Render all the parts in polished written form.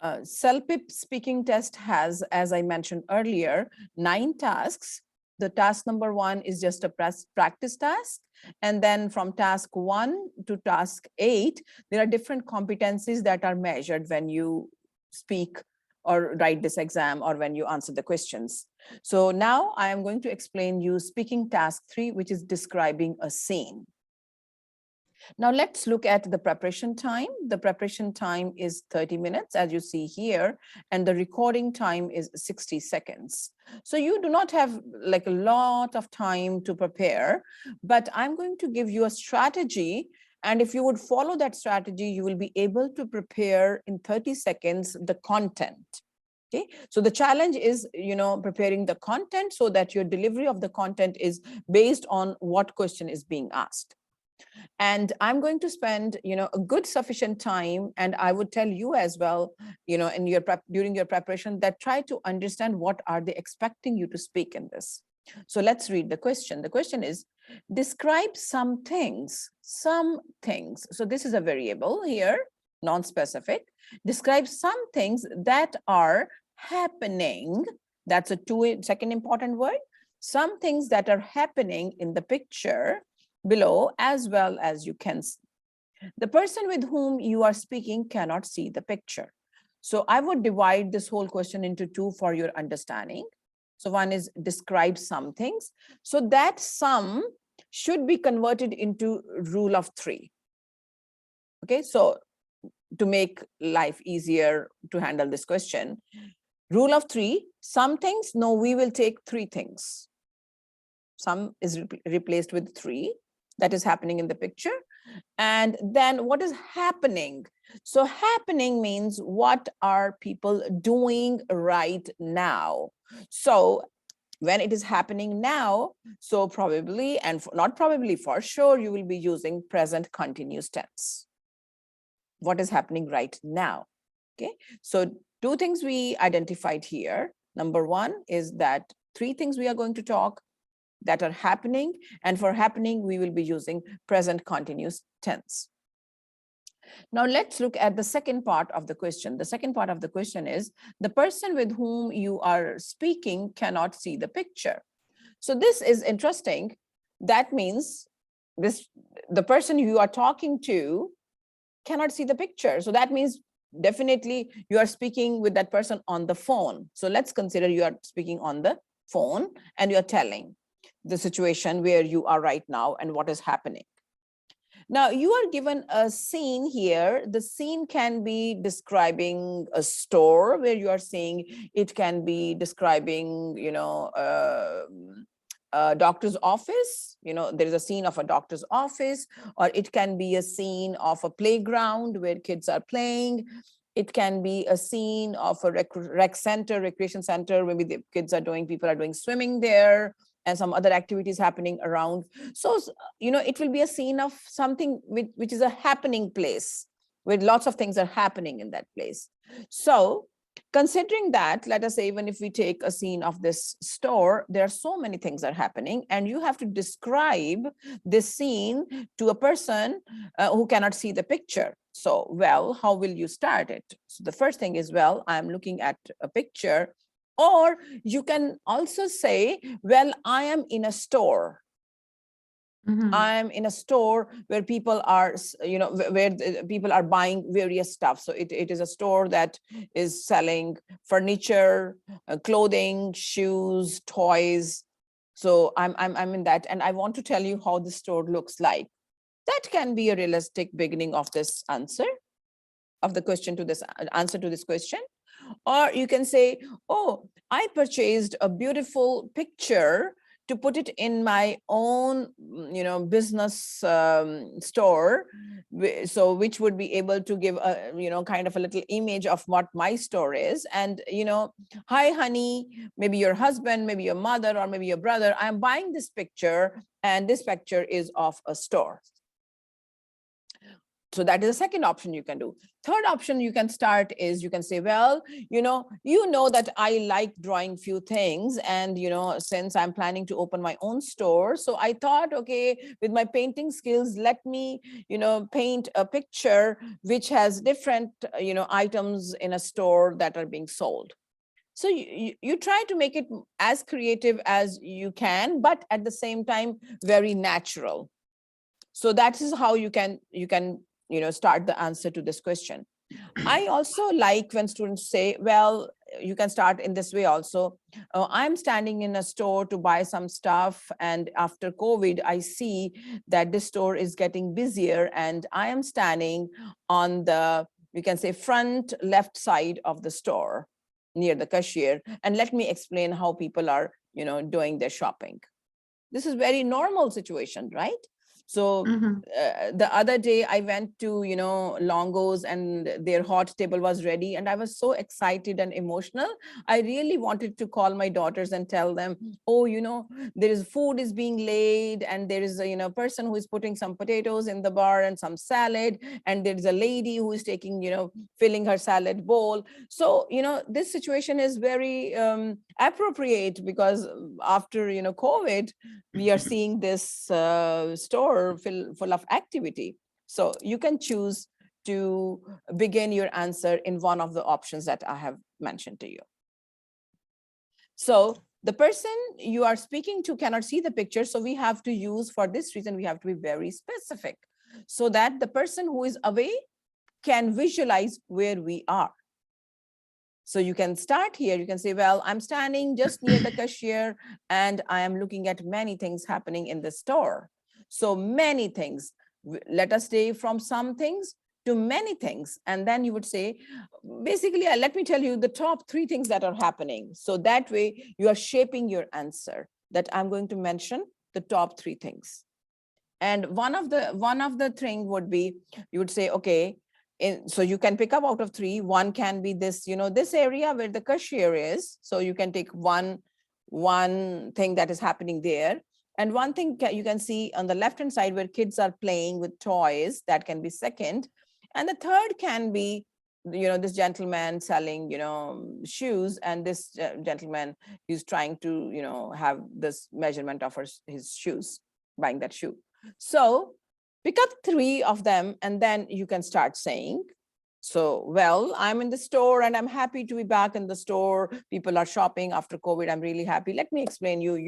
CELPIP speaking test has, as I mentioned earlier, 9 tasks. The task number 1 is just a practice task. And then from task 1 to task 8, there are different competencies that are measured when you speak or write this exam or when you answer the questions. So now I am going to explain you speaking task 3, which is describing a scene. Now let's look at the preparation time. The preparation time is 30 minutes, as you see here, and the recording time is 60 seconds. So you do not have like a lot of time to prepare, but I'm going to give you a strategy. And if you would follow that strategy, you will be able to prepare in 30 seconds the content. Okay, so the challenge is, preparing the content so that your delivery of the content is based on what question is being asked. And I'm going to spend, a good sufficient time. And I would tell you as well, in your during your preparation, that try to understand what are they expecting you to speak in this. So let's read the question. The question is, describe some things. So this is a variable here, non-specific. Describe some things that are happening. That's a second important word. Some things that are happening in the picture below, as well as you can see. The person with whom you are speaking cannot see the picture. So I would divide this whole question into 2 for your understanding. So one is describe some things. So that sum should be converted into rule of 3. Okay, so to make life easier to handle this question, rule of 3, some things, no, we will take 3 things. Sum is replaced with 3. That is happening in the picture. And then what is happening? So happening means what are people doing right now? So when it is happening now, so probably, and not probably, for sure, you will be using present continuous tense. What is happening right now? Okay, so 2 things we identified here. Number 1 is that 3 things we are going to talk that are happening, and for happening, we will be using present continuous tense. Now let's look at the second part of the question. The second part of the question is, the person with whom you are speaking cannot see the picture. So this is interesting. That means the person you are talking to cannot see the picture. So that means definitely you are speaking with that person on the phone. So let's consider you are speaking on the phone and you're telling the situation where you are right now and what is happening. Now you are given a scene here. The scene can be describing a store where you are seeing, it can be describing, a doctor's office, there is a scene of a doctor's office, or it can be a scene of a playground where kids are playing. It can be a scene of a recreation center, maybe the kids are people are doing swimming there, and some other activities happening around. So, it will be a scene of something which is a happening place, where lots of things are happening in that place. So considering that, let us say, even if we take a scene of this store, there are so many things are happening, and you have to describe this scene to a person who cannot see the picture. So, well, how will you start it? So the first thing is, well, I'm looking at a picture. Or you can also say, well, I am in a store. I'm in a store where people are, where people are buying various stuff. So it is a store that is selling furniture, clothing, shoes, toys. So I'm in that, and I want to tell you how the store looks like. That can be a realistic beginning of this answer, of the question to this answer to this question. Or you can say, oh, I purchased a beautiful picture to put it in my own, business store. So which would be able to give a, kind of a little image of what my store is. And, hi, honey, maybe your husband, maybe your mother, or maybe your brother, I'm buying this picture, and this picture is of a store. So that is the second option you can do. Third option you can start is you can say, well, you know that I like drawing few things, and since I'm planning to open my own store, so I thought, okay, with my painting skills, let me paint a picture which has different items in a store that are being sold. So you try to make it as creative as you can, but at the same time very natural. So that is how you can start the answer to this question. I also like when students say, well, you can start in this way also. I'm standing in a store to buy some stuff, and after COVID, I see that this store is getting busier, and I am standing on the, you can say, front left side of the store near the cashier, and let me explain how people are doing their shopping. This is very normal situation, right? So the other day I went to Longo's, and their hot table was ready, and I was so excited and emotional. I really wanted to call my daughters and tell them, oh, there is food is being laid, and there is a person who is putting some potatoes in the bar and some salad, and there is a lady who is taking filling her salad bowl. So this situation is very appropriate, because after COVID, we are seeing this store full of activity. So you can choose to begin your answer in one of the options that I have mentioned to you. So the person you are speaking to cannot see the picture, so we have to use, for this reason, we have to be very specific, so that the person who is away can visualize where we are. So you can start here. You can say, well, I'm standing just near the cashier, and I am looking at many things happening in the store. So many things. Let us say from some things to many things. And then you would say, basically, let me tell you the top 3 things that are happening. So that way you are shaping your answer, that I'm going to mention the top 3 things. And one of the thing would be, you would say, okay, so you can pick up out of 3. One can be this, this area where the cashier is. So you can take one thing that is happening there. And one thing you can see on the left-hand side where kids are playing with toys, that can be second. And the third can be, this gentleman selling, shoes, and this gentleman is trying to, have this measurement of his shoes, buying that shoe. So pick up 3 of them, and then you can start saying, so, well, I'm in the store and I'm happy to be back in the store. People are shopping after COVID. I'm really happy. Let me explain you,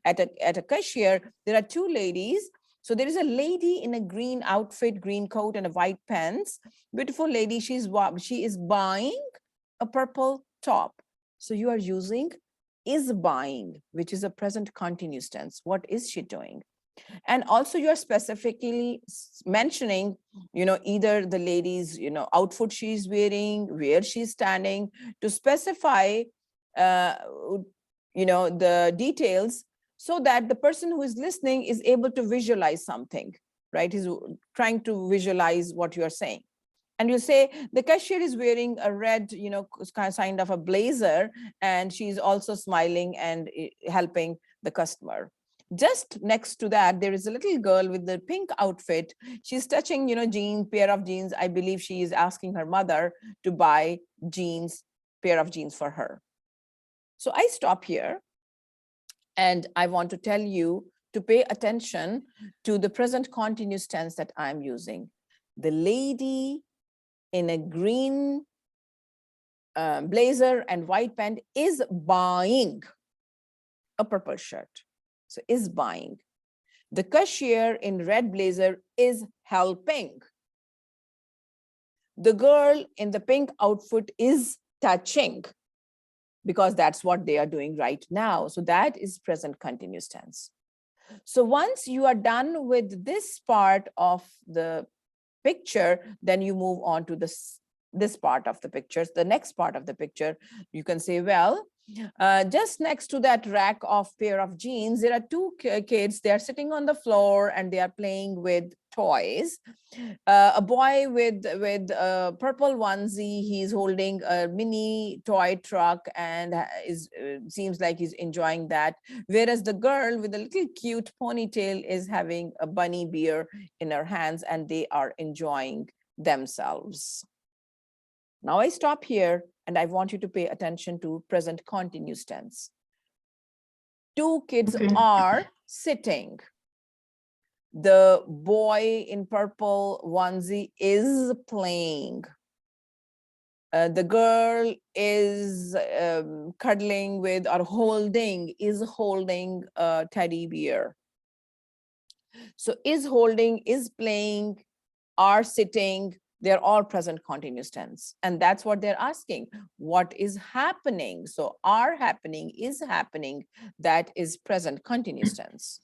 at a cashier, there are 2 ladies. So there is a lady in a green outfit, green coat and a white pants. Beautiful lady. She is buying a purple top. So you are using is buying, which is a present continuous tense. What is she doing? And also you are specifically mentioning, either the lady's, outfit she's wearing, where she's standing, to specify, the details, so that the person who is listening is able to visualize something, right? He's trying to visualize what you are saying. And you say the cashier is wearing a red, kind of a blazer, and she's also smiling and helping the customer. Just next to that, there is a little girl with the pink outfit. She's touching, pair of jeans. I believe she is asking her mother to buy pair of jeans for her. So I stop here, and I want to tell you to pay attention to the present continuous tense that I'm using. The lady in a green blazer and white pant is buying a purple shirt. So is buying. The cashier in red blazer is helping. The girl in the pink outfit is touching, because that's what they are doing right now. So that is present continuous tense. So once you are done with this part of the picture, then you move on to this part of the pictures. The next part of the picture, you can say, well, just next to that rack of pair of jeans, there are 2 kids. They are sitting on the floor and they are playing with toys. A boy with a purple onesie, he's holding a mini toy truck and seems like he's enjoying that. Whereas the girl with a little cute ponytail is having a bunny beer in her hands and they are enjoying themselves. Now I stop here and I want you to pay attention to present continuous tense. Two kids are sitting. The boy in purple onesie is playing. The girl is cuddling with or holding a teddy bear. So is holding, is playing, are sitting, they're all present continuous tense. And that's what they're asking. What is happening? So are happening, is happening, that is present continuous tense.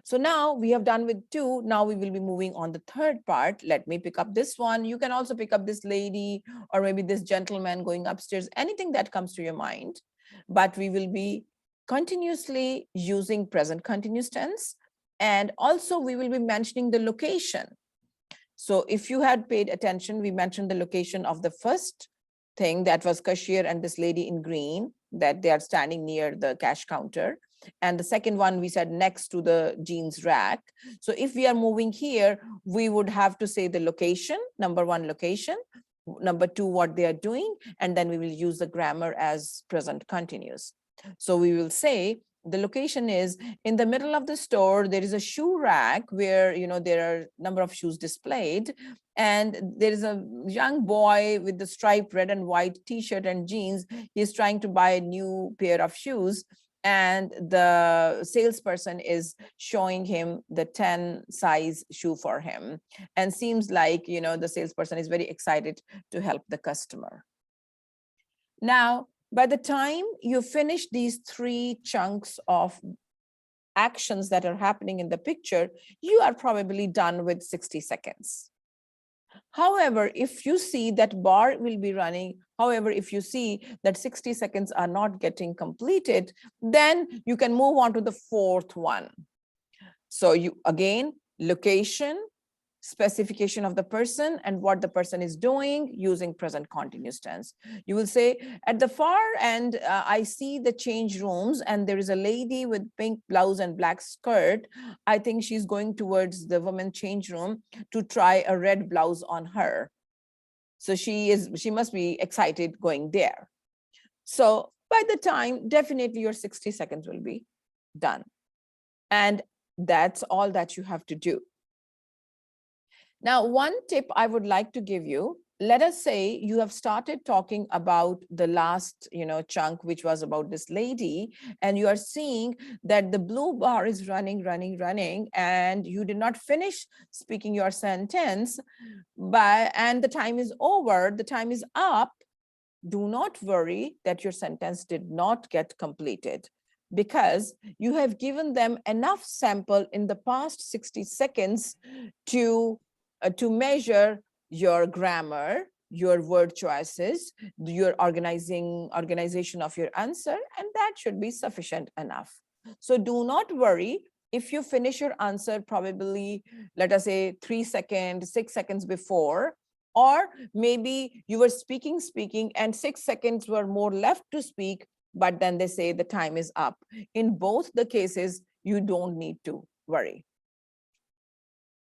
So now we have done with two. Now we will be moving on the third part. Let me pick up this one. You can also pick up this lady or maybe this gentleman going upstairs, anything that comes to your mind. But we will be continuously using present continuous tense. And also we will be mentioning the location. So if you had paid attention, we mentioned the location of the first thing, that was cashier and this lady in green, that they are standing near the cash counter. And the second one, we said next to the jeans rack. So if we are moving here, we would have to say the location, number one, location, number two, what they are doing, and then we will use the grammar as present continuous. So we will say the location is in the middle of the store. There is a shoe rack where, you know, there are a number of shoes displayed, and there is a young boy with the striped red and white t-shirt and jeans. He's trying to buy a new pair of shoes, and the salesperson is showing him the 10 size shoe for him, and seems like, you know, the salesperson is very excited to help the customer. Now, by the time you finish these three chunks of actions that are happening in the picture, you are probably done with 60 seconds. However, if you see that bar will be running, however, if you see that 60 seconds are not getting completed, then you can move on to the fourth one. So you, again, location, specification of the person and what the person is doing using present continuous tense. You will say, at the far end, I see the change rooms and there is a lady with pink blouse and black skirt. I think she's going towards the women's change room to try a red blouse on her. So she must be excited going there. So by the time, definitely your 60 seconds will be done. And that's all that you have to do. Now, one tip I would like to give you, let us say you have started talking about the last, chunk, which was about this lady, and you are seeing that the blue bar is running, and you did not finish speaking your sentence, and the time is over, the time is up. Do not worry that your sentence did not get completed, because you have given them enough sample in the past 60 seconds to measure your grammar, your word choices, your organization of your answer, and that should be sufficient enough. So do not worry if you finish your answer probably, let us say 3 seconds, 6 seconds before, or maybe you were speaking, and 6 seconds were more left to speak, but then they say the time is up. In both the cases, you don't need to worry.